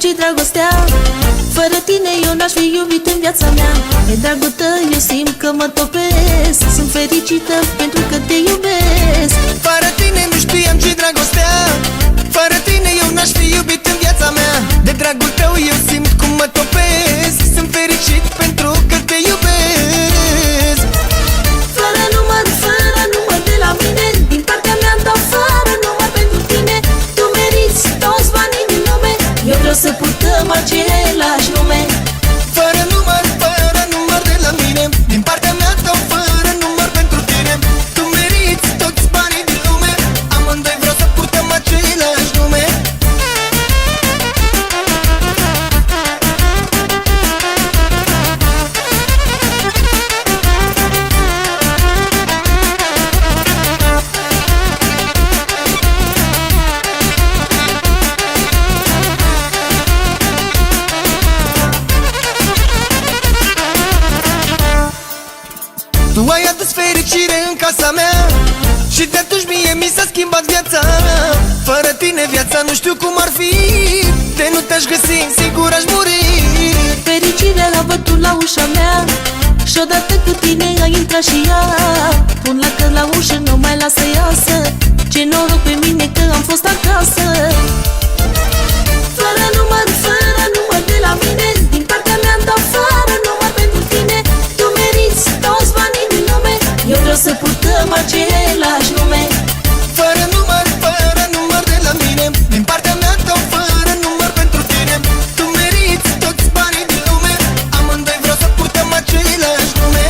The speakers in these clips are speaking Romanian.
ce dragostea. Fără tine eu n-aș fi iubit în viața mea. De dragul tău eu simt că mă topesc. Sunt fericită pentru că te iubesc. Fără tine nu știam ce dragostea. Fără tine eu n-aș fi iubit în viața mea. De dragul tău eu simt cum mă topesc. Sunt fericit pentru că te iubesc. Fără număr de la mine, din partea mea dau fără număr pentru tine. Tu meriți toți banii din lume. Eu vreau să purtăm același nume. Fără număr de la mine, din partea mea dau fără număr pentru tine. Tu meriți toți banii din lume. Amândoi vreau să purtăm același nume. Tu ai adus fericire în casa mea și de atunci mie mi s-a schimbat viața. Fără tine viața nu știu cum ar fi. De nu te-aș găsi, sigur aș muri. Fericirea a bătut la ușa mea și odată cu tine a intrat și ea. Pun la că la ușă nu mai lasă iasă. Ce noroc pe mine că am fost acasă. Fără număr de la mine, din partea mea dau fără număr pentru tine. Tu meriți toți banii din lume. Eu vreau să purtăm același nume. Fără număr de la mine, din partea mea dau fără număr pentru tine. Tu meriți toți banii din lume. Amândoi vreau să purtăm același nume.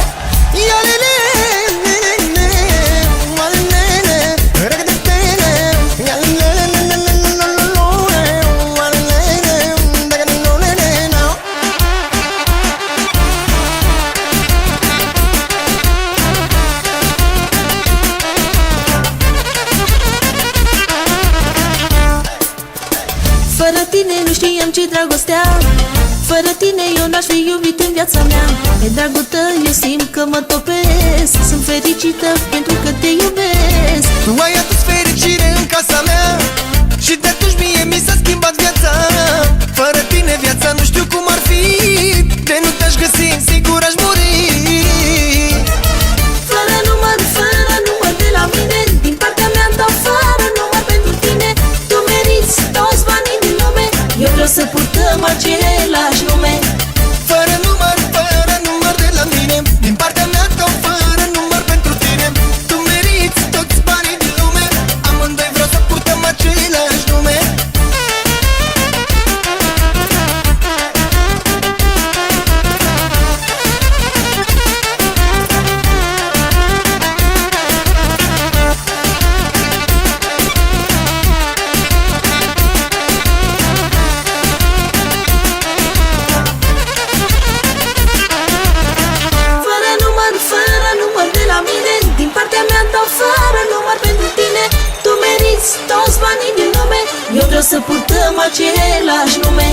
Fără tine nu știam ce dragostea. Fără tine eu n-aș fi iubit în viața mea. De dragul tău eu simt că mă topesc. Sunt fericită pentru că te iubesc. Tu ai adus fericire în casa mea și de atunci mie mi s-a schimbat viața. Fără tine viața nu știu cum ar fi. De nu te-aș găsi, sigur aș muri. Fără număr de la mine, din partea mea dau fără număr pentru tine. Tu meriți toți banii din lume. Eu vreau să purtăm același nume. Fără număr de la mine, din partea mea dau fără număr pentru tine. Tu meriți toți banii din lume. Amândoi vreau să purtăm același nume. Fără număr de la mine, din partea mea dau fără număr pentru tine. Tu meriți toți banii din lume. Eu vreau să purtăm același nume.